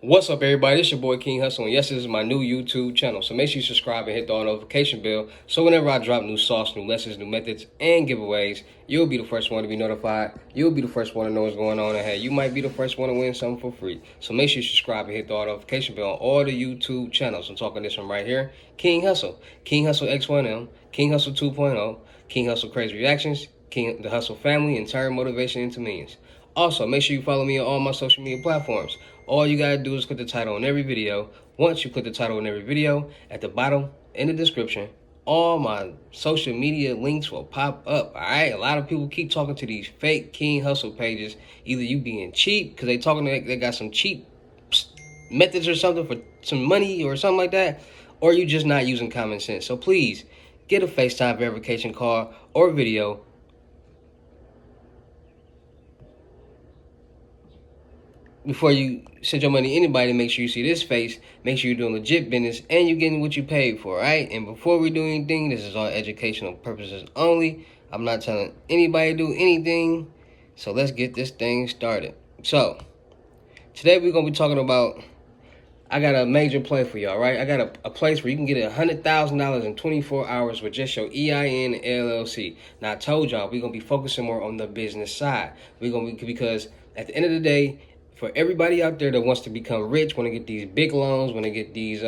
What's up, everybody? It's your boy King Hussle, and yes, this is my new YouTube channel. So make sure you subscribe and hit the notification bell so whenever I drop new sauce, new lessons, new methods, and giveaways, you'll be the first one to be notified. You'll be the first one to know what's going on, and hey, you might be the first one to win something for free. So make sure you subscribe and hit the notification bell on all the YouTube channels. I'm talking this one right here, King Hussle, King Hussle X1M, King Hussle 2.0, King Hussle Crazy Reactions, King the Hussle Family, and Turn Motivation into Millions. Also, make sure you follow me on all my social media platforms. All you gotta do is click the title on every video. Once you click the title on every video, at the bottom in the description, all my social media links will pop up. All right, a lot of people keep talking to these fake King Hussle pages. Either you being cheap because they got some cheap methods or something for some money or something like that, or you just not using common sense. So please get a FaceTime verification call or video. Before you send your money to anybody, make sure you see this face. Make sure you're doing legit business and you're getting what you paid for, right? And before we do anything, this is all educational purposes only. I'm not telling anybody to do anything. So let's get this thing started. So today we're going to be talking about, I got a major play for y'all, right? I got a place where you can get $100,000 in 24 hours with just your EIN and LLC. Now I told y'all we're going to be focusing more on the business side. We're going to be, because at the end of the day, for everybody out there that wants to become rich, want to get these big loans, want to get these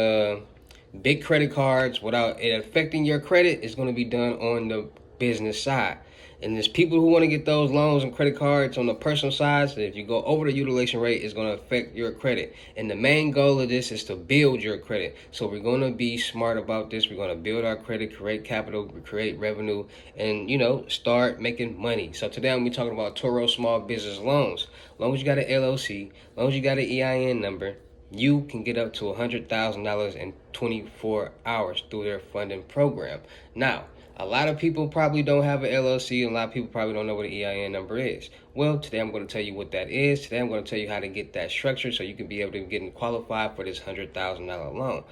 big credit cards without it affecting your credit, it's going to be done on the business side. And there's people who want to get those loans and credit cards on the personal side, so if you go over the utilization rate, it's going to affect your credit. And the main goal of this is to build your credit. So we're going to be smart about this. We're going to build our credit, create capital, create revenue, and, start making money. So today I'm going to be talking about Toro small business loans. As long as you got an LLC, as long as you got an EIN number, you can get up to $100,000 in 24 hours through their funding program. Now, a lot of people probably don't have an LLC, and a lot of people probably don't know what an EIN number is. Well, today I'm going to tell you what that is. Today I'm going to tell you how to get that structured so you can be able to get qualified for this $100,000 loan,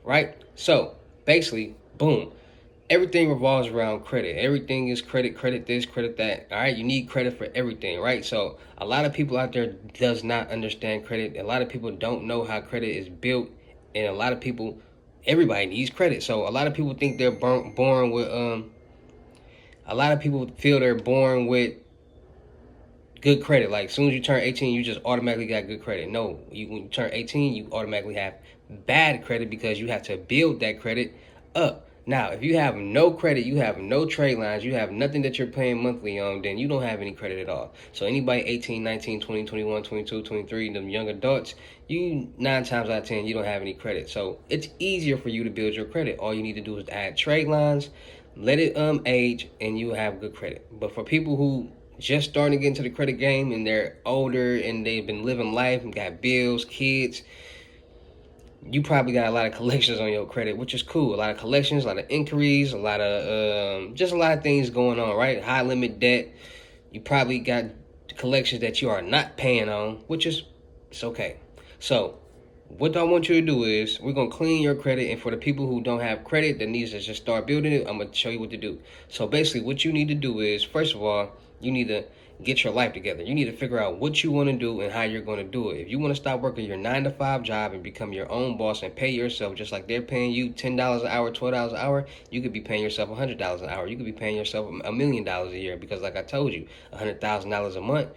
right? So, basically, boom. Everything revolves around credit. Everything is credit this, credit that. All right, you need credit for everything, right? So a lot of people out there does not understand credit. A lot of people don't know how credit is built, and a lot of people, everybody needs credit. So a lot of people think they're born with a lot of people feel they're born with good credit. Like as soon as you turn 18, you just automatically got good credit. No, when you turn 18, you automatically have bad credit because you have to build that credit up. Now, if you have no credit, you have no trade lines, you have nothing that you're paying monthly on, then you don't have any credit at all. So anybody 18, 19, 20, 21, 22, 23, them young adults, you 9 times out of 10, you don't have any credit. So it's easier for you to build your credit. All you need to do is add trade lines, let it age, and you have good credit. But for people who just starting to get into the credit game and they're older and they've been living life and got bills, kids, you probably got a lot of collections on your credit, which is cool. A lot of collections, a lot of inquiries, a lot of just a lot of things going on, right? High limit debt. You probably got collections that you are not paying on, which is, it's okay. So what I want you to do is we're going to clean your credit. And for the people who don't have credit that needs to just start building it, I'm going to show you what to do. So basically what you need to do is, first of all, you need to get your life together. You need to figure out what you want to do and how you're going to do it. If you want to stop working your 9-to-5 job and become your own boss and pay yourself just like they're paying you $10 an hour, $12 an hour, you could be paying yourself $100 an hour. You could be paying yourself $1 million a year because, like I told you, $100,000 a month.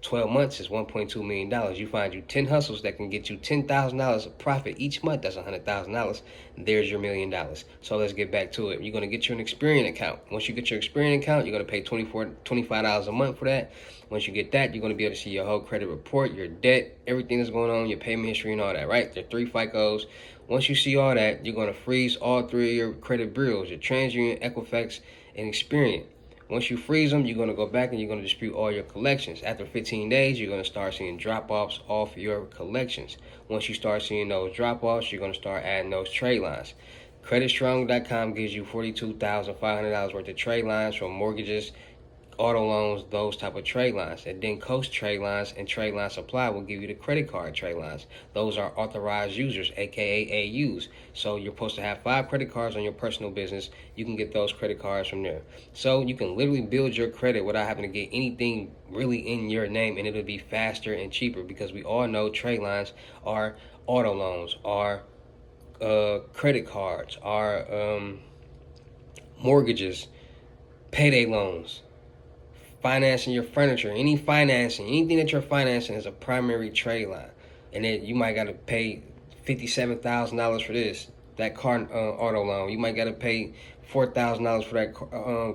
12 months is $1.2 million. You find you 10 hustles that can get you $10,000 of profit each month. That's $100,000. There's your $1 million. So let's get back to it. You're going to get you an Experian account. Once you get your Experian account, you're going to pay $25 a month for that. Once you get that, you're going to be able to see your whole credit report, your debt, everything that's going on, your payment history and all that, right? There are 3 FICOs. Once you see all that, you're going to freeze all 3 of your credit bureaus, your TransUnion, Equifax, and Experian. Once you freeze them, you're going to go back and you're going to dispute all your collections. After 15 days, you're going to start seeing drop-offs off your collections. Once you start seeing those drop-offs, you're going to start adding those trade lines. CreditStrong.com gives you $42,500 worth of trade lines from mortgages, auto loans, those type of trade lines. And then Coast Trade Lines and Trade Line Supply will give you the credit card trade lines. Those are authorized users, aka AUs. So you're supposed to have 5 credit cards on your personal business. You can get those credit cards from there. So you can literally build your credit without having to get anything really in your name, and it'll be faster and cheaper, because we all know trade lines are auto loans, are credit cards, are mortgages, payday loans, financing your furniture, anything that you're financing is a primary trade line. And then you might got to pay $57,000 for this, that car auto loan. You might got to pay $4,000 for that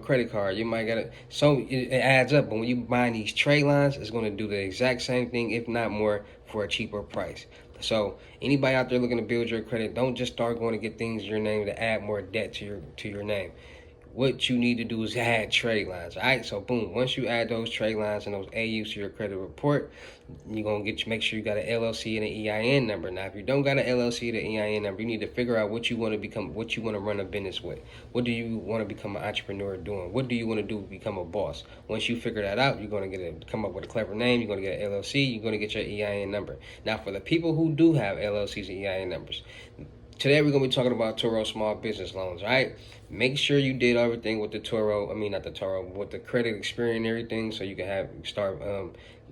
credit card. You might got to, so it adds up. But when you buy these trade lines, it's going to do the exact same thing, if not more, for a cheaper price. So anybody out there looking to build your credit, don't just start going to get things in your name to add more debt to your name. What you need to do is add trade lines. All right, so boom, once you add those trade lines and those AUs to your credit report, you're gonna make sure you got an LLC and an EIN number. Now, if you don't got an LLC and an EIN number, you need to figure out what you want to become, what you want to run a business with. What do you want to become an entrepreneur doing? What do you want to do to become a boss? Once you figure that out, you're gonna come up with a clever name. You're gonna get an LLC. You're gonna get your EIN number. Now, for the people who do have LLCs and EIN numbers, today we're going to be talking about Toro small business loans, all right? Make sure you did everything with the with the credit experience and everything, so you can start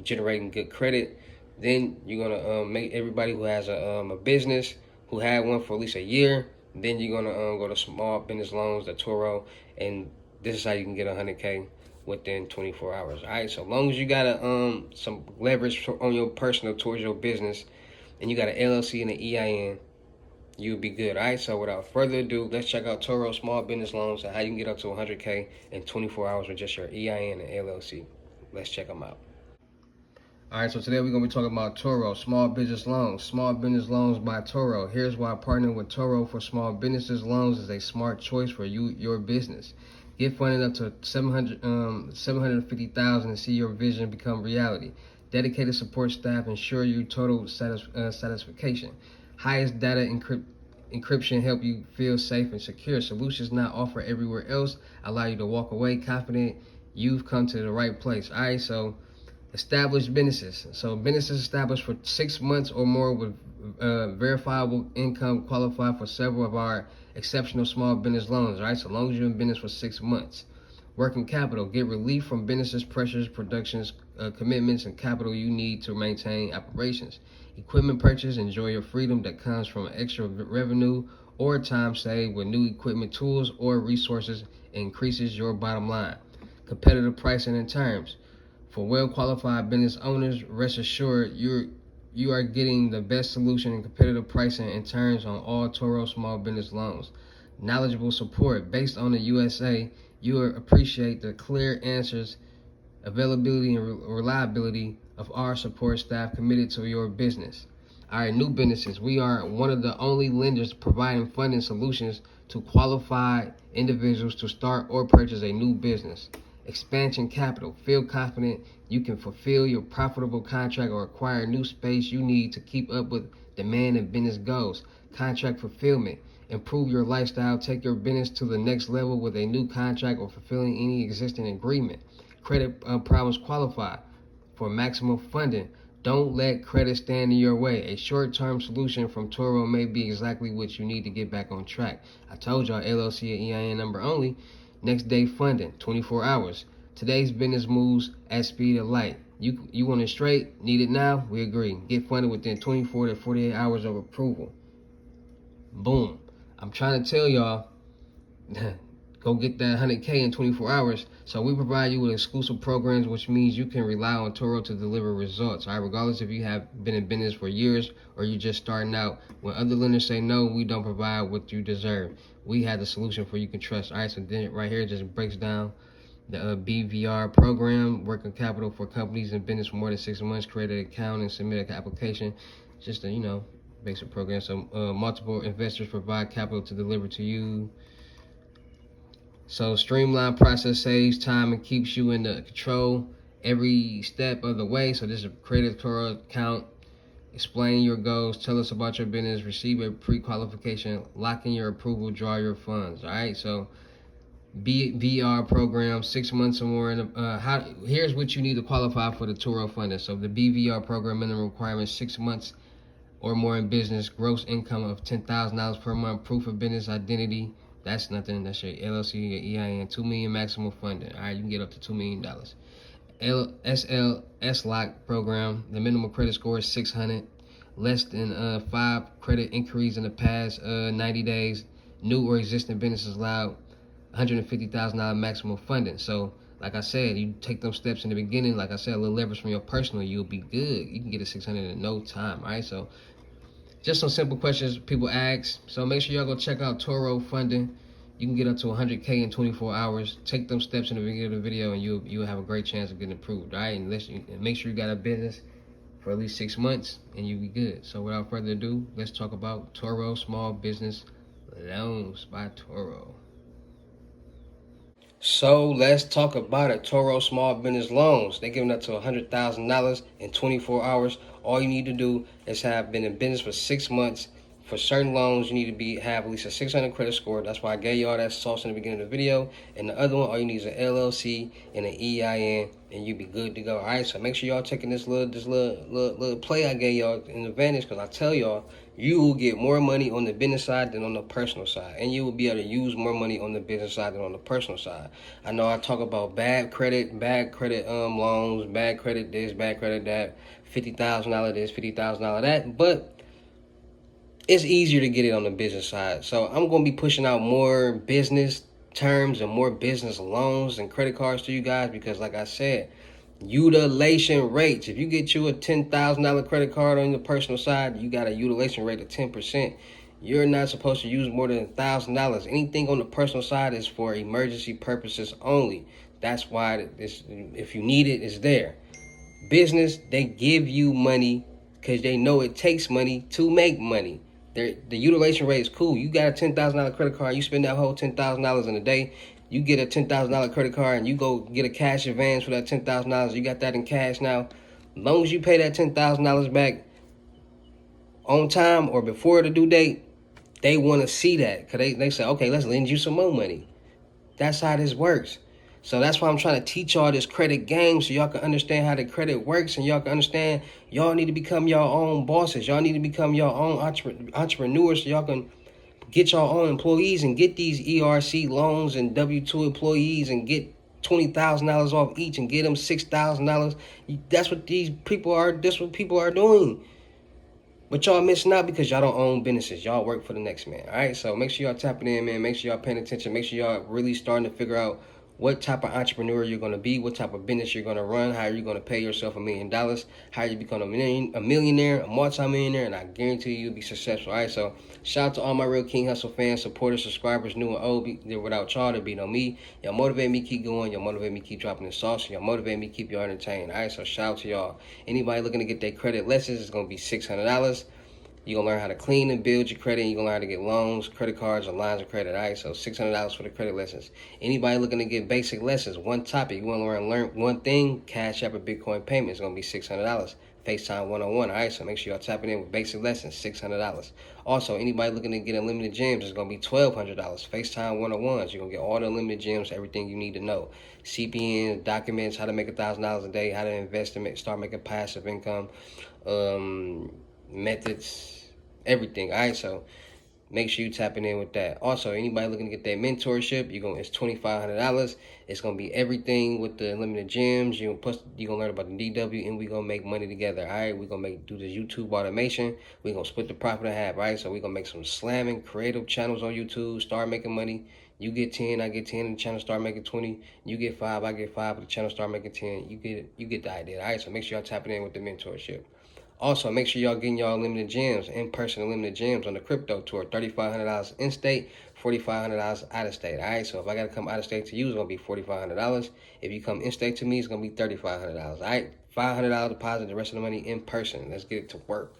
generating good credit. Then you're going to make everybody who has a business, who had one for at least a year, then you're going to go to small business loans, the Toro, and this is how you can get 100K within 24 hours, all right? So long as you got some leverage on your personal towards your business, and you got an LLC and an EIN, you'll be good. All right, so without further ado, let's check out Toro small business loans and how you can get up to 100K in 24 hours with just your EIN and LLC. Let's check them out. All right, so today we're going to be talking about Toro small business loans. Small business loans by Toro. Here's why partnering with Toro for small businesses loans is a smart choice for your business. Get funded up to $750,000 and see your vision become reality. Dedicated support staff ensure you total satisfaction. Highest data encryption help you feel safe and secure. Solutions not offered everywhere else allow you to walk away confident you've come to the right place. All right, so established businesses. So businesses established for 6 months or more with verifiable income qualify for several of our exceptional small business loans. All right, so long as you're in business for 6 months. Working capital. Get relief from businesses, pressures, productions, commitments, and capital you need to maintain operations. Equipment purchase. Enjoy your freedom that comes from extra revenue or time saved with new equipment, tools, or resources. Increases your bottom line. Competitive pricing and terms. For well-qualified business owners, rest assured you are getting the best solution in competitive pricing and terms on all Toro small business loans. Knowledgeable support. Based on the USA, you will appreciate the clear answers, availability, and reliability of our support staff committed to your business. All right, new businesses. We are one of the only lenders providing funding solutions to qualified individuals to start or purchase a new business. Expansion capital. Feel confident you can fulfill your profitable contract or acquire new space you need to keep up with demand and business goals. Contract fulfillment. Improve your lifestyle. Take your business to the next level with a new contract or fulfilling any existing agreement. Credit problems qualify for maximum funding. Don't let credit stand in your way. A short-term solution from Toro may be exactly what you need to get back on track. I told y'all LLC and EIN number only. Next day funding, 24 hours. Today's business moves at speed of light. You want it straight? Need it now? We agree. Get funded within 24 to 48 hours of approval. Boom. I'm trying to tell y'all, go get that 100K in 24 hours. So we provide you with exclusive programs, which means you can rely on Toro to deliver results. All right, regardless if you have been in business for years or you're just starting out. When other lenders say no, we don't provide what you deserve. We have the solution for you can trust. All right, so then right here it just breaks down the BVR program, working capital for companies in business for more than 6 months. Create an account and submit an application. Just a basic program. So multiple investors provide capital to deliver to you. So streamlined process saves time and keeps you in the control every step of the way. So this is create a Toro account, explain your goals, tell us about your business, receive a pre-qualification, lock in your approval, draw your funds. All right, so BVR program, 6 months or more. Here's what you need to qualify for the Toro funding. So the BVR program minimum requirement: 6 months or more in business, gross income of $10,000 per month, proof of business identity. That's nothing. That's your LLC, your EIN. $2 million maximum funding. All right, you can get up to $2 million. SLOC program. The minimum credit score is 600. Less than 5 credit inquiries in the past 90 days. New or existing businesses allowed $150,000 maximum funding. So, like I said, you take those steps in the beginning. Like I said, a little leverage from your personal, you'll be good. You can get a 600 in no time. All right, so just some simple questions people ask. So make sure y'all go check out Toro funding. You can get up to 100K in 24 hours. Take them steps in the beginning of the video, and you'll have a great chance of getting approved. All right, and make sure you got a business for at least 6 months, and you'll be good. So without further ado, let's talk about Toro Small Business Loans by Toro. So let's talk about it. Toro Small Business Loans. They're giving up to $100,000 in 24 hours. All you need to do is have been in business for 6 months. For certain loans, you need to have at least a 600 credit score. That's why I gave y'all that sauce in the beginning of the video. And the other one, all you need is an LLC and an EIN, and you be good to go. All right, so make sure y'all taking this little play I gave y'all in advantage, because I tell y'all, you will get more money on the business side than on the personal side, and you will be able to use more money on the business side than on the personal side. I know I talk about bad credit loans, bad credit this, bad credit that, $50,000 this, $50,000 that, but it's easier to get it on the business side. So I'm going to be pushing out more business terms and more business loans and credit cards to you guys, because like I said, utilization rates. If you get you a $10,000 credit card on the personal side, you got a utilization rate of 10%. You're not supposed to use more than $1,000. Anything on the personal side is for emergency purposes only. That's why if you need it, it's there. Business, they give you money because they know it takes money to make money. The utilization rate is cool. You got a $10,000 credit card, you spend that whole $10,000 in a day. You get a $10,000 credit card and you go get a cash advance for that $10,000. You got that in cash now. As long as you pay that $10,000 back on time or before the due date, they want to see that, because they say, okay, let's lend you some more money. That's how this works. So that's why I'm trying to teach y'all this credit game, so y'all can understand how the credit works, and y'all can understand y'all need to become your own bosses. Y'all need to become your own entrepreneurs, so y'all can get your own employees and get these ERC loans and W-2 employees and get $20,000 off each and get them $6,000. That's what these people are. That's what people are doing. But y'all missing out because y'all don't own businesses. Y'all work for the next man. All right, so make sure y'all tapping in, man. Make sure y'all paying attention. Make sure y'all really starting to figure out what type of entrepreneur you're going to be, what type of business you're going to run, how you're going to pay yourself $1 million, how you become a millionaire, a multi-millionaire, and I guarantee you'll be successful. All right, so shout out to all my Real King Hustle fans, supporters, subscribers, new and old. Without y'all, there'd be no me. Y'all motivate me, keep going. Y'all motivate me, keep dropping the sauce. Y'all motivate me, keep you entertained. All right, so shout out to y'all. Anybody looking to get their credit lessons, it's going to be $600. You're going to learn how to clean and build your credit. You're going to learn how to get loans, credit cards, or lines of credit. All right, so $600 for the credit lessons. Anybody looking to get basic lessons, one topic, you want to learn one thing, Cash App or Bitcoin payment is going to be $600. FaceTime 101. All right, so make sure y'all tapping in with basic lessons, $600. Also, anybody looking to get unlimited gems is going to be $1,200. FaceTime 101s. You're going to get all the unlimited gems, everything you need to know. CPN, documents, how to make $1,000 a day, how to invest and start making passive income, methods, everything. All right, so make sure you tapping in with that. Also, anybody looking to get that mentorship, it's $2,500. It's gonna be everything with the unlimited gems. You're gonna learn about the DW, and we're gonna make money together. All right, we're gonna do this YouTube automation. We're gonna split the profit in half. All right, so we're gonna make some slamming creative channels on YouTube. Start making money. You get 10, I get 10, and the channel start making 20. You get 5, I get 5, but the channel start making 10. You get the idea. All right, so make sure y'all tapping in with the mentorship. Also, make sure y'all getting y'all unlimited gems, in-person unlimited gems on the crypto tour. $3,500 in-state, $4,500 out-of-state. All right, so if I got to come out-of-state to you, it's going to be $4,500. If you come in-state to me, it's going to be $3,500. All right, $500 deposit, the rest of the money in person. Let's get it to work.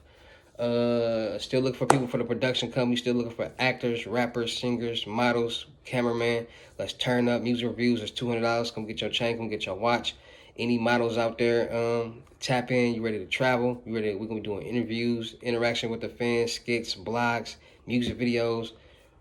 Still looking for people for the production company. Still looking for actors, rappers, singers, models, cameraman. Let's turn up. Music reviews is $200. Come get your chain. Come get your watch. Any models out there, tap in. You ready to travel? You ready? We're gonna be doing interviews, interaction with the fans, skits, blogs, music videos,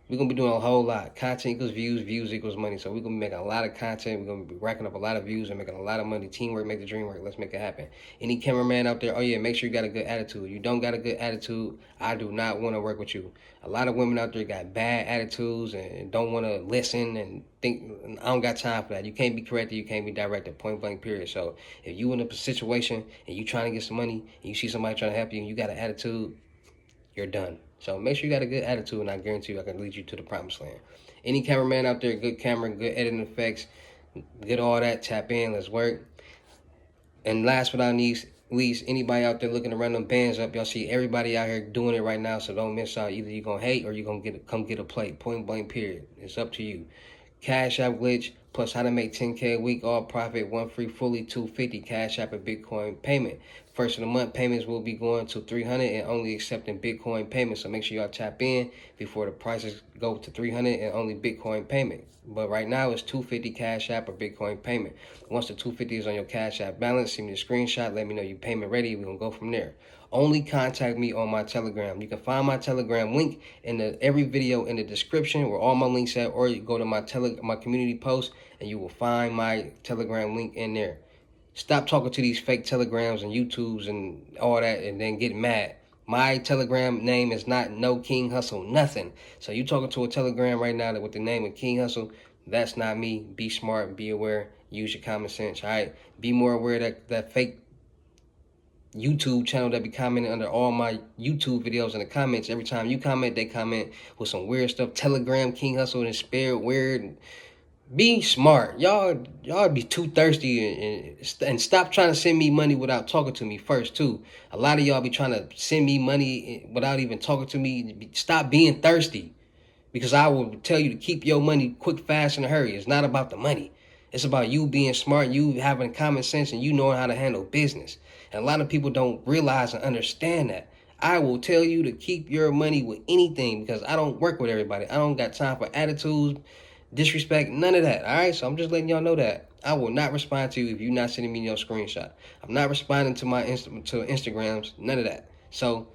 We're going to be doing a whole lot. Content equals views, views equals money. So we're going to be making a lot of content. We're going to be racking up a lot of views and making a lot of money. Teamwork make the dream work. Let's make it happen. Any cameraman out there, oh yeah, make sure you got a good attitude. You don't got a good attitude, I do not want to work with you. A lot of women out there got bad attitudes and don't want to listen and think. I don't got time for that. You can't be corrected. You can't be directed. Point blank, period. So if you in a situation and you trying to get some money and you see somebody trying to help you and you got an attitude, you're done. So make sure you got a good attitude, and I guarantee you I can lead you to the promised land. Any cameraman out there, good camera, good editing effects, good all that, tap in, let's work. And last but not least, anybody out there looking to run them bands up, y'all see everybody out here doing it right now, so don't miss out. Either you're going to hate or you're going to come get a plate. Point blank, period. It's up to you. Cash App glitch plus how to make 10K a week, all profit, one free, fully $250. Cash App a Bitcoin payment. First of the month payments will be going to $300 and only accepting Bitcoin payments. So make sure y'all tap in before the prices go to $300 and only Bitcoin payment. But right now it's $250 Cash App or Bitcoin payment. Once the $250 is on your Cash App balance, send me a screenshot. Let me know your payment ready. We're gonna go from there. Only contact me on my Telegram. You can find my Telegram link in every video in the description where all my links at, or you go to my community post and you will find my Telegram link in there. Stop talking to these fake Telegrams and YouTubes and all that and then get mad. My Telegram name is not no King Hussle, nothing. So you talking to a Telegram right now that with the name of King Hussle, that's not me. Be smart, be aware, use your common sense, all right? Be more aware that fake YouTube channel that be commenting under all my YouTube videos in the comments. Every time you comment, they comment with some weird stuff. Telegram King Hussle and Spirit weird. Be smart. Y'all be too thirsty and stop trying to send me money without talking to me first too. A lot of y'all be trying to send me money without even talking to me. Stop being thirsty, because I will tell you to keep your money quick, fast, and hurry. It's not about the money. It's about you being smart, you having common sense, and you knowing how to handle business. And a lot of people don't realize and understand that. I will tell you to keep your money with anything, because I don't work with everybody. I don't got time for attitudes, disrespect, none of that. All right, so I'm just letting y'all know that I will not respond to you if you're not sending me your screenshot. I'm not responding to my Instagrams, none of that. So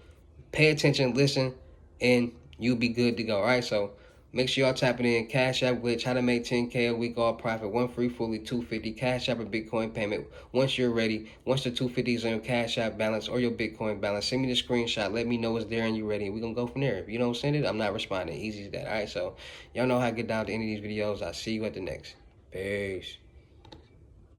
pay attention, listen, and you'll be good to go. All right, so make sure y'all tapping in. Cash App glitch, how to make 10K a week, all profit, one free, fully $250. Cash App a Bitcoin payment. Once you're ready, once the $250 is on your Cash App balance or your Bitcoin balance, send me the screenshot. Let me know it's there and you're ready. We're going to go from there. If you don't send it, I'm not responding. Easy as that. All right, so y'all know how to get down to any of these videos. I'll see you at the next. Peace.